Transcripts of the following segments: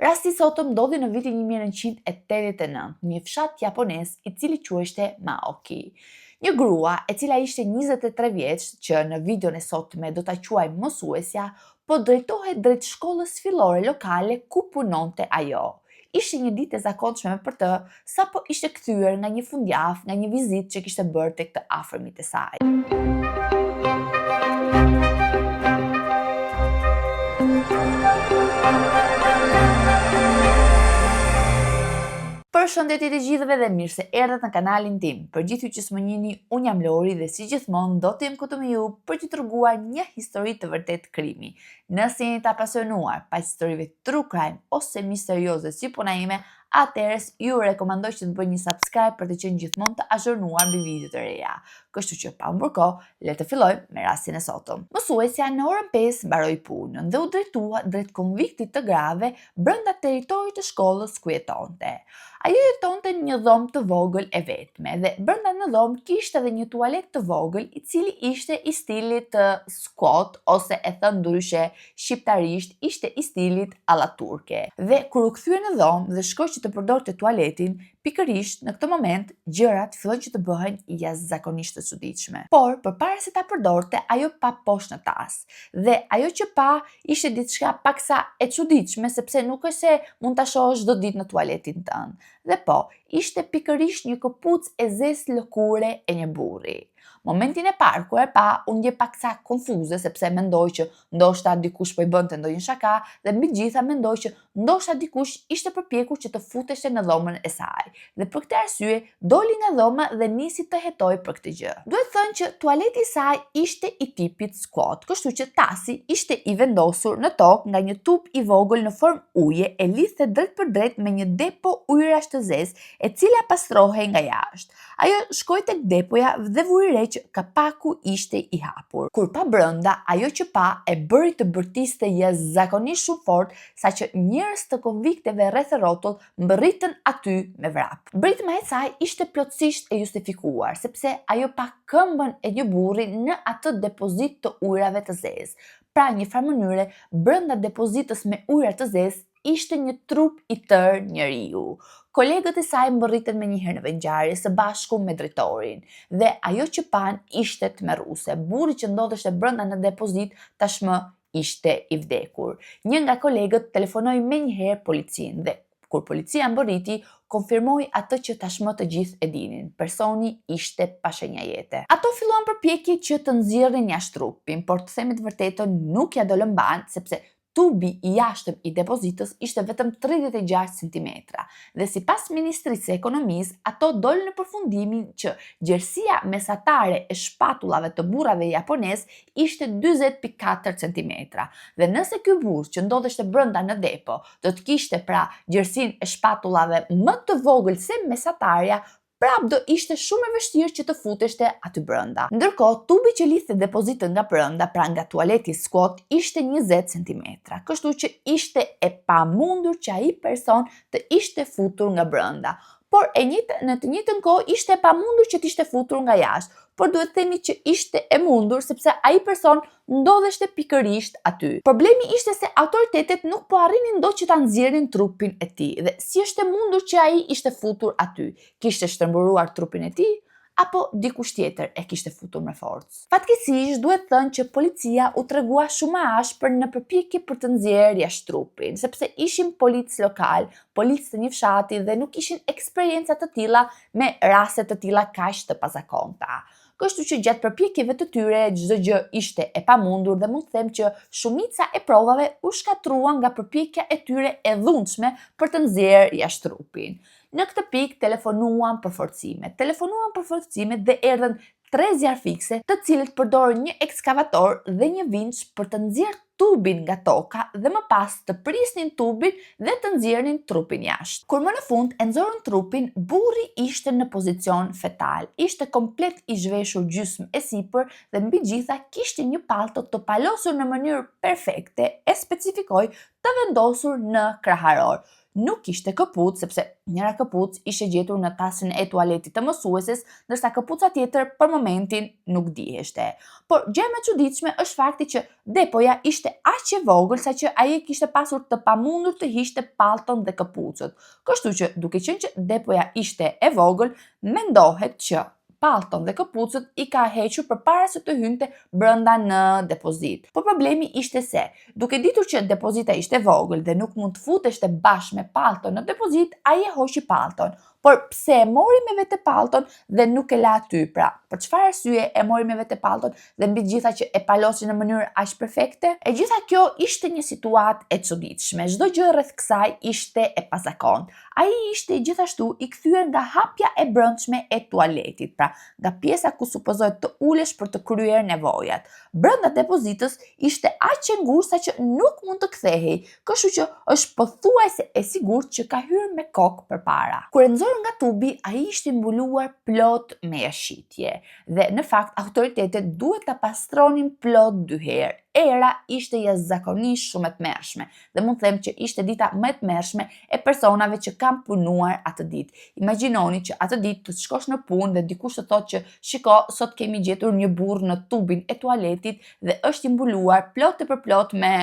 Rasti sotëm ndodhi në vitin 1989, një fshat japonez i cili quheshte Maoki. Një grua e cila ishte 23 vjeç, që në videon e sotme do ta quajmë mësuesja, po drejtohet drejt shkollës fillore lokale ku punonte ajo. Ishte një ditë e zakonshme për të, sapo ishte kthyer nga një fundjavë, nga një vizitë që kishte bërë tek të afërmit e saj. Përshëndetje të gjithëve dhe mirë se erdhët në kanalin tim. Për gjithë ju që s'më njihni, unë jam Lori dhe si gjithmonë do të jem këtu me ju për t'ju treguar një histori të vërtet krimi. Nëse jeni të apasionuar pa historive true crime ose misterioze si puna ime, atëherë ju rekomandoj që të bëni një subscribe për të qenë gjithmonë të azhurnuar mbi videot e reja. Kështu që pa humbur kohë, le të fillojmë me rastin e sotëm. Mësuesja në orën 5 mbaroi punën dhe u drejtua drejt konviktit të grave brenda territorit të shkollës ku jetonte. Ajo jetonte në një dhomë të vogël e vetme dhe brenda në dhomë kishte edhe një tualet të vogël i cili ishte i stilit të squat ose e thënë ndryshe shqiptarisht ishte i stilit alla turke. Dhe kur u kthye në dhomë dhe shkoi që të përdorte tualetin, pikërisht në këtë moment gjërat fillojnë që të bëhen jashtëzakonisht të çuditshme. Por përpara se ta përdorte, ajo pa poshtë në tas. Dhe ajo që pa ishte diçka paksa e çuditshme sepse nuk është se mund ta shohësh çdo ditë në tualetin tënd. Dhe po, ishte pikërisht një këpucë e zezë lëkure e një burri. Momentin e parë kur e pa, u ndje paksa konfuze sepse mendoi që ndoshta dikush po i bënte ndonjë shaka dhe mbi gjitha mendoi që ndoshta dikush ishte përpjekur që të futeshte në dhomën e saj. Dhe për këtë arsye doli nga dhoma dhe nisi të hetojë për këtë gjë. Duhet thënë që tualeti i saj ishte i tipit squat, kështu që tasi ishte i vendosur në tokë nga një tub i vogël në formë uje e lidhte drejt për drejt me një depo ujërash të zezë e cila pastrohej nga jashtë. Ajo shkoi tek depoja dhe vuri re që kapaku ishte i hapur. Kur pa brenda, ajo që pa e bëri të bërtiste jashtëzakonisht shumë fort, saqë njerëz të konvikteve rreth rrotull mbërritën aty me vrap. Britma e saj ishte plotësisht e justifikuar, sepse ajo pa këmbën e një burri në atë depozit të ujrave të zezë. Pra një farë mënyre, brenda depozitës me ujra të zezë ishte një trup i tërë njeriu. Kolegët e saj mbërriten menjëherë në vendngjarje së bashku me drejtorin dhe ajo që pan ishte tmerruese. Burri që ndodheshte brenda në depozit tashmë ishte i vdekur. Një nga kolegët telefonoi menjëherë policinë dhe kur policia mbërriti, konfirmoi atë që tashmë të gjithë e dinin. Personi ishte pa shenja jete. Ato filluan përpjekje që të nxjerrin jashtë trupin, por të themi të vërtetën nuk ja dolën ban sepse tubi i jashtëm i depozitës ishte vetëm 36 cm dhe sipas Ministrisë së Ekonomisë, ato dolën në përfundimin që gjerësia mesatare e shpatullave të burrave japonez ishte 40.4 cm. Dhe nëse ky burr që ndodheshte brenda në depo do të kishte pra gjerësinë e shpatullave më të vogël se mesatarja, prap do ishte shumë e vështirë që të futeshte aty brenda. Ndërkohë, tubi që lidhte depozitën nga brenda, pra nga tualeti squat, ishte 20 cm. Kështu që ishte e pamundur që ai person të ishte futur nga brenda. Por në të njëjtën kohë ishte e pamundur që të ishte futur nga jashtë, por duhet themi që ishte e mundur sepse ai person ndodheshte pikërisht aty. Problemi ishte se autoritetet nuk po arrinin dot që ta nxjerrin trupin e tij dhe si është e mundur që ai ishte futur aty? Kishte shtrembëruar trupin e tij apo dikush tjetër e kishte futur me forcë? Fatkeqësisht duhet thënë që policia u tregua shumë e ashpër në përpjekje për të nxjerrë jashtë trupin, sepse ishin policë lokal, policë të një fshati dhe nuk kishin eksperjenca të tilla me raste të tilla kaq të pazakonta. Kështu që gjatë përpjekjeve të tyre çdo gjë ishte e pamundur dhe mund të them që shumica e provave u shkatruan nga përpjekja e tyre e dhunshme për të nxjerrë jashtë trupin. Në këtë pikë telefonuan për forcime dhe erdhën 3 zjarfikse, të cilët përdorën një ekskavator dhe një vinç për të nxjerrë tubin nga toka dhe më pas të prisnin tubin dhe të nxjerrnin trupin jashtë. Kur më në fund e nxorën trupin, burri ishte në pozicion fetal. Ishte komplet i zhveshur gjysmë e sipër dhe mbi gjitha kishte një pallto të palosur në mënyrë perfekte, e specifikoi, të vendosur në kraharor. nuk kishte këpucë, sepse njëra këpucë ishte gjetur në tasën e tualetit të mësueses, ndërsa këpuca tjetër për momentin nuk diheshte. Por gjë më e çuditshme është fakti që depoja ishte aq e vogël saqë ai kishte pasur të pamundur të hiqte pallton dhe këpucët. Kështu që duke qenë që depoja ishte e vogël, mendohet që pallton dhe këpucët i ka hequr përpara se të hynte brenda në depozit. Por problemi ishte se, duke ditur që depozita ishte vogël dhe nuk mund të futeshte bashkë me pallton në depozit, ai e hoqi pallton. Por pse e mori me vete pallton dhe nuk e la aty? Pra, për çfarë arsye e mori me vete pallton dhe mbi të gjitha që e palosi në mënyrë aq perfekte? E gjitha kjo ishte një situatë e çuditshme. Çdo gjë rreth kësaj ishte e pazakontë. Ai ishte gjithashtu i kthyer nga hapja e brendshme e tualetit, pra nga pjesa ku supozohet të ulesh për të kryer nevojat. Brenda depozitës ishte aq e ngushtë saqë nuk mund të kthehej, kështu që është pothuajse e sigurt që ka hyrë me kokë përpara. Kur e nxori nga tubi, ai ishte mbuluar plot me jashitje dhe në fakt autoritetet duhet ta pastronin plot 2 herë. Era ishte jashtëzakonisht shumë e tmerrshme dhe mund të them që ishte dita më e tmerrshme e personave që kanë punuar atë ditë. Imagjinoni që atë ditë të shkosh në punë dhe dikush të thotë që shiko, sot kemi gjetur një burr në tubin e tualetit dhe është i mbuluar plot e përplot me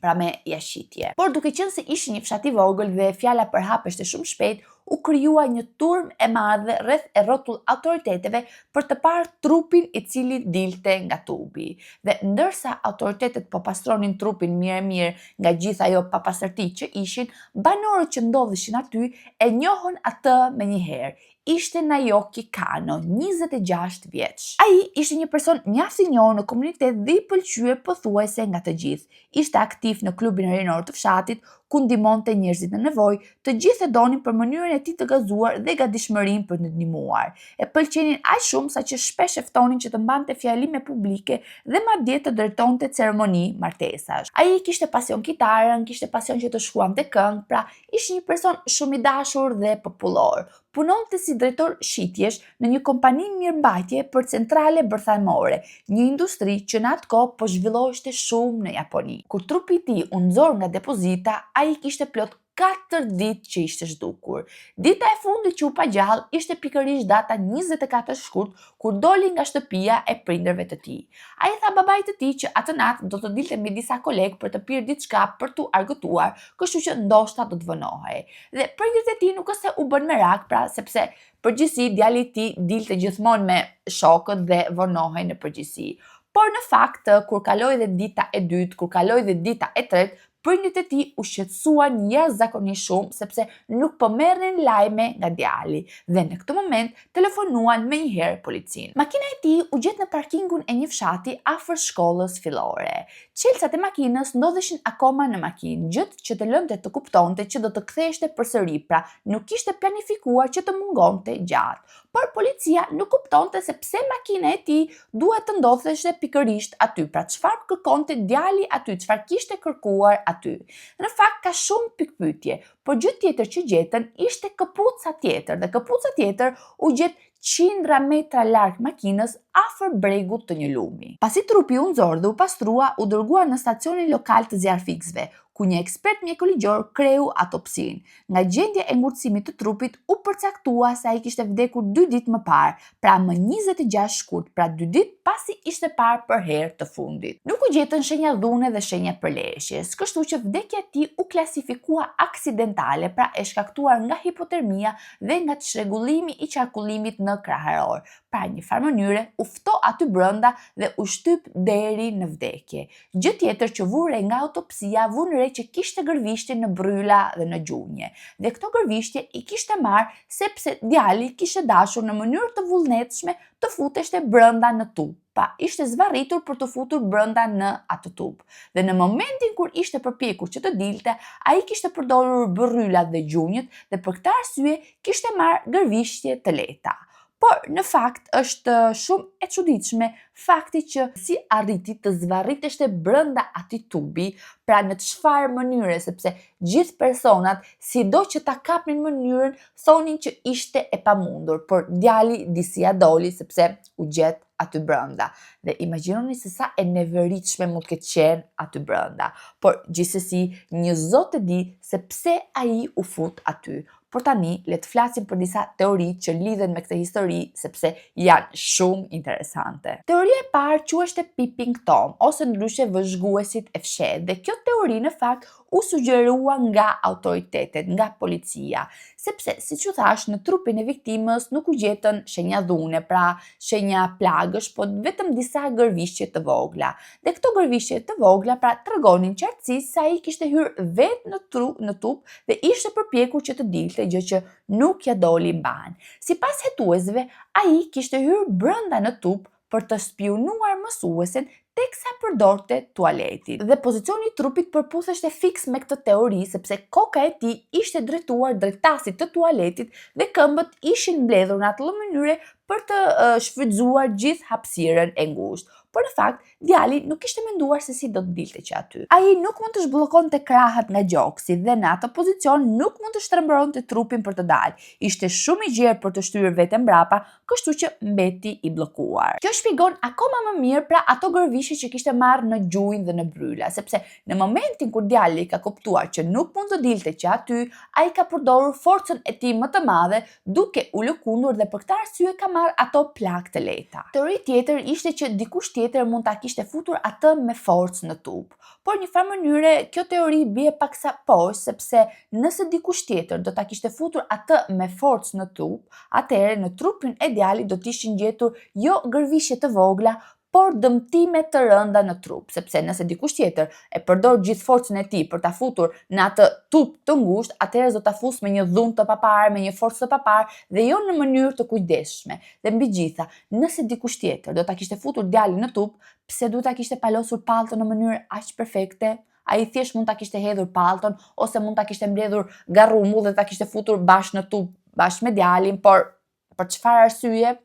pra me jashitje. Por duke qenë se ishte një fshat i vogël dhe fjala përhapeshte shumë shpejt, u krijua një turm e madhe rreth e rrotull autoriteteve për të parë trupin i cili dilte nga tubi. Dhe ndërsa autoritetet po pastronin trupin mirë nga gjithë ajo papastërti që ishin, banorët që ndodheshin aty e njohën atë menjëherë. Ishte Naoki Kano, 26 vjeç. Ai ishte një person mjaft i njohur në komunitet dhe i pëlqyer pothuajse nga të gjithë. Ishte aktiv në klubin rinor të fshatit, ku ndihmonte njerëzit në nevojë, të gjithë e donin për mënyrën e tij të gazuar dhe gatishmërinë për të ndihmuar. E pëlqenin aq shumë saqë shpesh e ftonin që të mbante fjalime publike dhe madje të drejtonte ceremoni martesash. Ai kishte pasion kitarën, kishte pasion që të shkruante këngë, pra ishte një person shumë i dashur dhe popullor. Punonte si drejtor shitjesh në një kompani mirëmbajtje për centrale bërthamore, një industri që në atë kohë po zhvilloheshte shumë në Japoni. Kur trupi i tij u nxor nga depozita, ai kishte plot 4 ditë që ishte zhdukur. Dita e fundit që u pa gjallë ishte pikërisht data 24 shkurt, kur doli nga shtëpia e prindërve të tij. Ai tha babait të tij që atë natë do të dilte me disa kolegë për të pirë diçka për t'u argëtuar, kështu që ndoshta do të vonohej. Dhe prindërit e tij nuk është se u bën merak, pra sepse përgjithësi djali i tij dilte gjithmonë me shokët dhe vonohej në përgjithësi. Por në fakt, kur kaloi dhe dita e dytë, kur kaloi dhe dita e tretë, prindërit e tij u shqetësuan jashtëzakonisht shumë sepse nuk po merrnin lajme nga djali dhe në këtë moment telefonuan menjëherë policinë. Makina e tij u gjet në parkingun e një fshati afër shkollës fillore. Çelësat e makinës ndodheshin akoma në makinë, gjë që të lënte të kuptonte që do të ktheheshte përsëri, pra nuk kishte planifikuar që të mungonte gjatë. Por policia nuk kuptonte se pse makina e tij duhet të ndodheshte pikërisht aty, pra çfarë kërkonte djali aty, çfarë kishte kërkuar aty. Në fakt ka shumë pikpyetje, por gjë tjetër që gjetën ishte këpuca tjetër dhe këpuca tjetër u gjet qindra metra larg makinës afër bregut të një lumi. Pasi trupi u nxor dhe u pastrua, u dërguar në stacionin lokal të zjarfikësve, ku një ekspert mjekëligjor kreu autopsinë. Nga gjendja e ngurtësimit të trupit u përcaktua se ai kishte vdekur 2 ditë më parë, pra më 26 shkurt, pra 2 ditë pasi ishte parë për herë të fundit. Nuk u gjetën shenja dhune dhe shenja përleshjes, kështu që vdekja e tij u klasifikua aksidentale, pra e shkaktuar nga hipotermia dhe nga çrregullimi i qarkullimit në kraharor. Pra një farë mënyre u fto aty brenda dhe u shtyp deri në vdekje. Gjë tjetër që vure nga autopsia vune që kishte gërvishtje në bryla dhe në gjunjë. Dhe këto gërvishtje i kishte marrë sepse djali kishte dashur në mënyrë të vullnetshme të futeshte brenda në tub. Pa ishte zvarritur për të futur brenda në atë tub. Dhe në momentin kur ishte përpjekur që të dilte, ai kishte përdorur brylat dhe gjunjët dhe për këtë arsye kishte marrë gërvishtje të lehta. Por në fakt është shumë e çuditshme fakti që si arriti të zvarriteshte brenda atij tubi, pra në çfarë mënyre, sepse gjithë personat, sido që ta kapnin mënyrën, thonin që ishte e pamundur, por djali disi ja doli sepse u gjet aty brenda. Dhe imagjinoni se sa e neveritshme mund të ketë qenë aty brenda. Por gjithsesi, një zot e di se pse ai u fut aty. Por tani, le të flasim për disa teori që lidhen me këtë histori, sepse janë shumë interesante. Teoria e parë quhej Peeping Tom, ose ndryshe vëzhguesit e fshehtë, dhe kjo teori në fakt u sugjerua nga autoritetet, nga policia, sepse, siç u thash, në trupin e viktimës nuk u gjetën shenja dhune, pra shenja plagësh, po vetëm disa gërvishje të vogla. Dhe këto gërvishje të vogla pra tregonin qartësisht se ai kishte hyrë vetë në tup dhe ishte përpjekur që të dilte, gjë që nuk ja doli mban. Sipas hetuesve, ai kishte hyrë brenda në tup për të spionuar mësuesen teksa përdorte tualetin. Dhe pozicioni i trupit përputheshte fiks me këtë teori, sepse koka e tij ishte drejtuar drejt tasit të tualetit dhe këmbët ishin mbledhur në atë mënyrë për të shfrytzuar gjithë hapësirën e ngushtë. Por në fakt, djali nuk ishte menduar se si do të dilte që aty. Ai nuk mund të zhbullokonte krahat nga gjoksi dhe në atë pozicion nuk mund të shtrembronte trupin për të dalë. Ishte shumë i gjerë për të shtyr veten mbrapa, kështu që mbeti i bllokuar. Kjo shpjegon akoma më mirë pra ato gërvishje që kishte marrë në gjunjë dhe në bryla, sepse në momentin kur djali ka kuptuar që nuk mund të dilte që aty, ai ka përdorur forcën e tij më të madhe, duke u lëkundur dhe për këtë arsye ka marrë ato plagë të lehta. Teori tjetër ishte që dikush tjetër mund ta kishte futur atë me forcë në tup. Por një farë mënyre kjo teori bie paksa poshtë, sepse nëse dikush tjetër do ta kishte futur atë me forcë në tup, atëherë në trupin e djalit do të ishin gjetur jo gërvishje të vogla, por dëmtime të rënda në trup, sepse nëse dikush tjetër e përdor gjithë forcën e tij për ta futur në atë tup të ngushtë, atëherë do ta fusë me një dhunë të paparë, me një forcë të paparë dhe jo në mënyrë të kujdesshme. Dhe mbi gjitha, nëse dikush tjetër do ta kishte futur djalin në tup, pse duhet ta kishte palosur pallton në mënyrë aq perfekte? Ai thjesht mund ta kishte hedhur pallton ose mund ta kishte mbledhur garrumull dhe ta kishte futur bashkë në tup bashkë me djalin, por për çfarë arsye?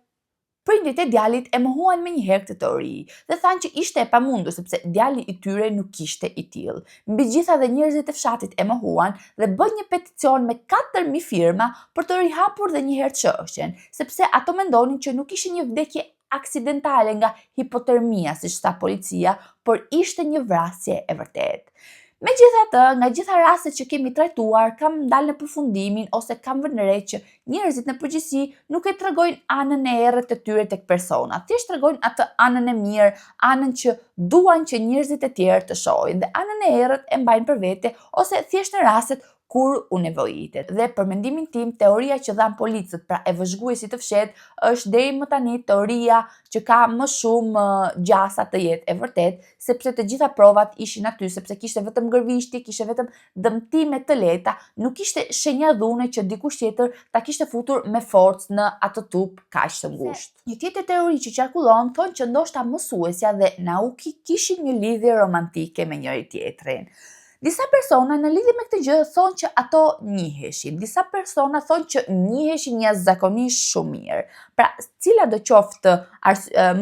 Prindit e djalit e mohuan menjëherë këtë teori dhe thanë që ishte e pamundur sepse djali i tyre nuk ishte i tillë. Mbi gjitha dhe njerëzit e fshatit e mohuan dhe bën një peticion me 4.000 firma për të rihapur dhe njëherë çështjen, sepse ato mendonin që nuk ishte një vdekje aksidentale nga hipotermia, siç tha policia, por ishte një vrasje e vërtetë. Megjithatë, nga gjitha rastet që kemi trajtuar, kam dalë në përfundimin ose kam vënë re që njerëzit në përgjithësi nuk e tregojnë anën e errët të tyre tek persona, thjesht tregojnë atë anën e mirë, anën që duan që njerëzit e tjerë të shohin, dhe anën e errët e mbajnë për vete ose thjesht në rastet kur u nevojitet. Dhe për mendimin tim, teoria që dhan policët pra e vëzhguesit të fshehtë është deri më tani teoria që ka më shumë gjasa të jetë e vërtet, sepse të gjitha provat ishin aty, sepse kishte vetëm gërvishti, kishte vetëm dëmtime të lehta, nuk kishte shenja dhune që dikush tjetër ta kishte futur me forcë në atë tup kaq të ngushtë. Një tjetër teori që qarkullon thonë që ndoshta mësuesja dhe Nauki kishin një lidhje romantike me njëri tjetrin. Disa persona në lidhje me këtë gjë thonë që ato njiheshin, disa persona thonë që njiheshin jashtëzakonisht shumë mirë. Pra, cila do qoftë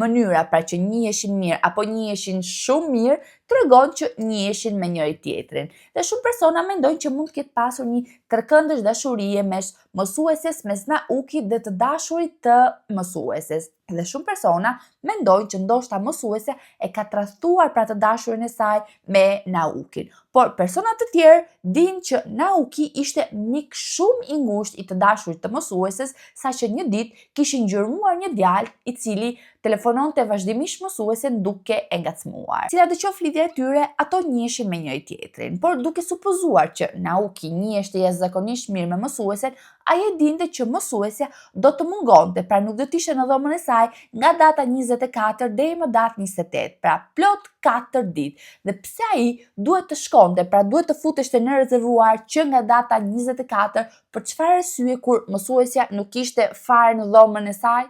mënyra pra që njiheshin mirë apo njiheshin shumë mirë, tregon që njiheshin me njëri tjetrin. Dhe shumë persona mendojnë që mund të ketë pasur një kërkëndësh dashurie mes mësueses, mes Naukit dhe të dashurit të mësueses. Dhe shumë persona mendojnë që ndoshta mësuesja e ka tradhtuar pra të dashurin e saj me Naukin. Por persona të tjerë dinë që Nauki ishte mik shumë i ngushtë i të dashurit të mësueses, saqë një ditë kishin gjërmuar një djalë i cili telefononte vazhdimisht mësuesen duke e ngacmuar. Cila do qoftë lidhja e tyre, ato njiheshin me njëri tjetrin, por duke supozuar që Nauki njiheshte jashtëzakonisht mirë me mësuesen, ai e dinte që mësuesja do të mungonte, pra nuk do të ishte në dhomën e saj nga data 24 deri më datë 28, pra plot 4 ditë. Dhe pse ai duhet të shkonte, pra duhet të futeshte në rezervuar që nga data 24, për çfarë arsye kur mësuesja nuk ishte fare në dhomën e saj?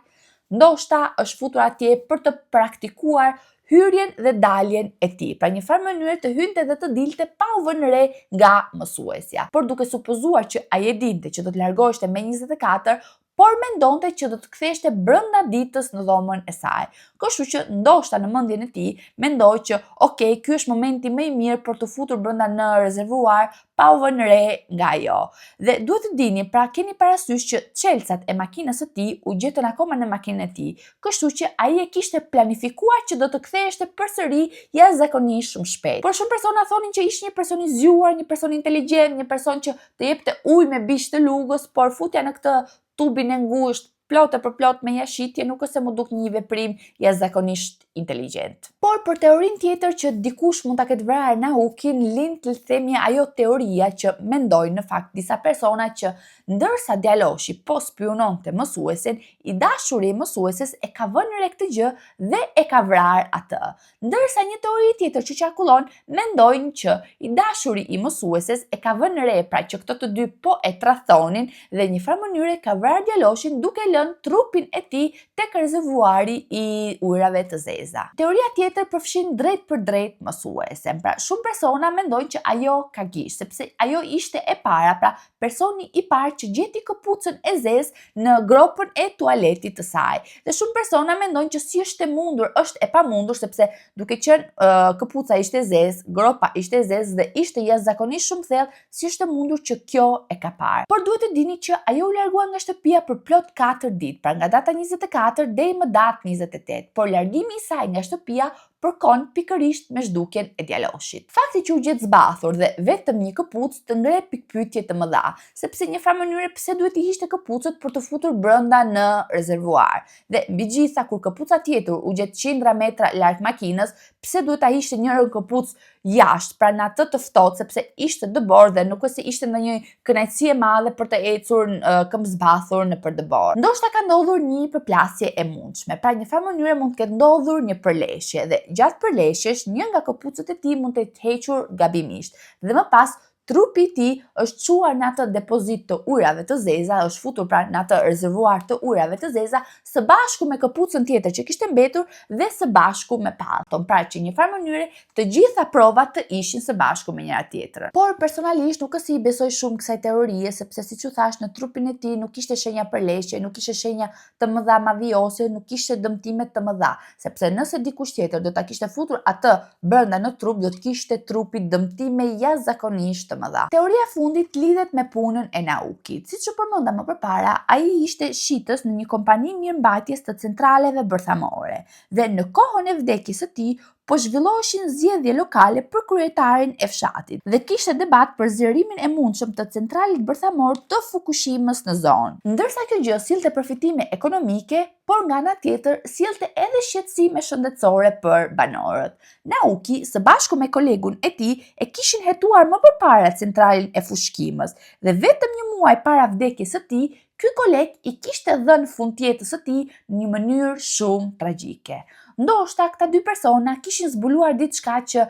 Ndoshta është futur atje për të praktikuar hyrjen dhe daljen e tij, pra një farë mënyrë të hynte dhe të dilte pa u vënë re nga mësuesja. Por duke supozuar që ai e dinte që do të largoheshte me 24, por mendonte që do të ktheheshte brenda ditës në dhomën e saj. Kështu që ndoshta në mendjen e tij mendoi që okay, ky është momenti më i mirë për të futur brenda në rezervuar pa u vënë re nga ajo. Dhe duhet të dini, pra keni parasysh që çelësat e makinës së tij u gjetën akoma në makinën e tij, kështu që ai e kishte planifikuar që do të ktheheshte përsëri jashtëzakonisht shumë shpejt. Por shumë persona thonin që ishte një person i zgjuar, një person inteligjent, një person që të jepte ujë me biç të lugës, por futja në këtë tubin e ngushtë plot e përplot me jashitje nuk është se mu duk një veprim jashtëzakonisht inteligjent. Por për teorinë tjetër që dikush mund ta ketë vrarë Naukin, lind të themi ajo teoria që mendojnë në fakt disa persona që ndërsa djaloshi po spiononte mësuesin, i dashuri i mësueses e ka vënë re këtë gjë dhe e ka vrarë atë. Ndërsa një teori tjetër që qarkullon mendojnë që i dashuri i mësueses e ka vënë re pra që këto të dy po e tradhtonin dhe një farë mënyre ka vrarë djaloshin duke lënë trupin e tij tek rezervuari i ujrave të zeza. Teoria tjetër përfshin drejt për drejt mësuesen. Pra shumë persona mendojnë që ajo ka gish, sepse ajo ishte e para, pra personi i parë që gjeti këpucën e zezë në gropën e tualetit të saj. Dhe shumë persona mendojnë që si është e mundur, është e pamundur, sepse duke qenë këpuca ishte zezë, gropa ishte zezë dhe ishte jashtëzakonisht shumë thellë, si është e mundur që kjo e ka parë. Por duhet të dini që ajo u largua nga shtëpia për plot 4 ditë, pra nga data 24 deri më datë 28, por largimi i saj nga shtëpia përkon pikërisht me zhdukjen e djaloshit. Fakti që u gjet zbathur dhe vetëm një këpucë të ngre pikpyetje të mëdha, sepse një farë mënyre pse duhet i hiqte këpucët për të futur brenda në rezervuar. Dhe mbi gjitha kur këpuca tjetër u gjet qindra metra larg makinës, pse duhet ta hiqte njërin këpucë jashtë, pra në atë të ftohtë, sepse ishte dëbor dhe nuk është se ishte ndonjë kënaqësi e madhe për të ecur këmbë zbathur nëpër dëbor. Ndoshta ka ndodhur një përplasje e mundshme, pra një farë mënyre mund të ketë ndodhur një përleshje dhe gjatë përleshjes një nga këpucët e tij mund të jetë hequr gabimisht dhe më pas trupi i tij është çuar në atë depozit të ujrave të zeza, është futur pra në atë rezervuar të ujrave të zeza së bashku me këpucën tjetër që kishte mbetur dhe së bashku me pallton, pra që një farë mënyre të gjitha provat të ishin së bashku me njëra tjetrën. Por personalisht nuk është se i besoj shumë kësaj teorie, sepse siç u thash në trupin e tij nuk kishte shenja përleshje, nuk kishte shenja të mëdha madhiose, nuk kishte dëmtime të mëdha, sepse nëse dikush tjetër do ta kishte futur atë brenda në trup, do të kishte trupi dëmtime jashtëzakonisht mëdha. Teoria e fundit lidhet me punën e Naukit. Siç u përmenda më përpara, ai ishte shitës në një kompani mirëmbajtjes të centraleve bërthamore dhe në kohën e vdekjes së tij po zhvilloheshin zgjedhje lokale për kryetarin e fshatit dhe kishte debat për zgjerimin e mundshëm të centralit bërthamor të Fukushimës në zonë. Ndërsa kjo gjë sillte përfitime ekonomike, por nga ana tjetër sillte edhe shqetësime shëndetësore për banorët. Nauki, së bashku me kolegun e tij, e kishin hetuar më përpara centralin e Fukushimës dhe vetëm një muaj para vdekjes së tij, ky koleg i kishte dhënë fund jetës së tij në një mënyrë shumë tragjike. Ndoshta këta dy persona kishin zbuluar diçka që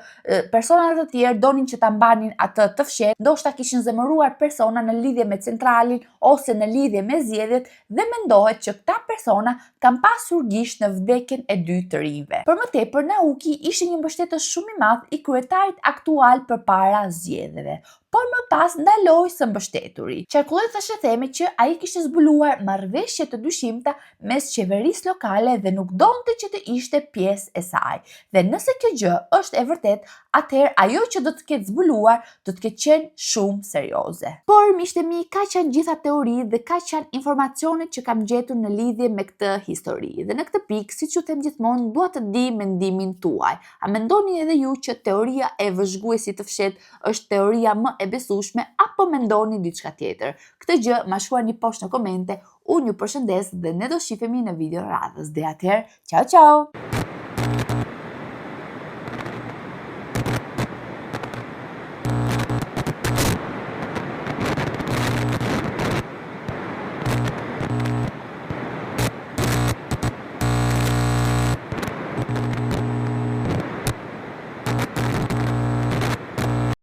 personat të tjerë donin që ta mbanin atë të fshehtë, ndoshta kishin zemëruar persona në lidhje me centralin ose në lidhje me zgjedhjet dhe mendohet që këta persona kanë pasur gisht në vdekjen e dy të rinjve. Për më tepër, Nauki ishte një mbështetës shumë i madh i kryetarit aktual përpara zgjedhjeve, por më pas ndaloi së mbështeturi. Qarkulloi thashë themi që ai kishte zbuluar marrëveshje të dyshimta mes qeverisë lokale dhe nuk donte që të ishte pjesë e saj. Dhe nëse kjo gjë është e vërtet, atëherë ajo që do të ketë zbuluar do të ketë qenë shumë serioze. Por miqtë mi, kaq janë gjitha teoritë dhe kaq janë informacionet që kam gjetur në lidhje me këtë histori. Dhe në këtë pikë, siç ju them gjithmonë, dua të di mendimin tuaj. A mendoni edhe ju që teoria e vëzhguesit të fshehtë është teoria më e besueshme apo mendoni diçka tjetër? Këtë gjë ma shkruani poshtë në komente. Unë ju përshëndes dhe ne do shihemi në video radhës. Dhe atëherë, ciao ciao!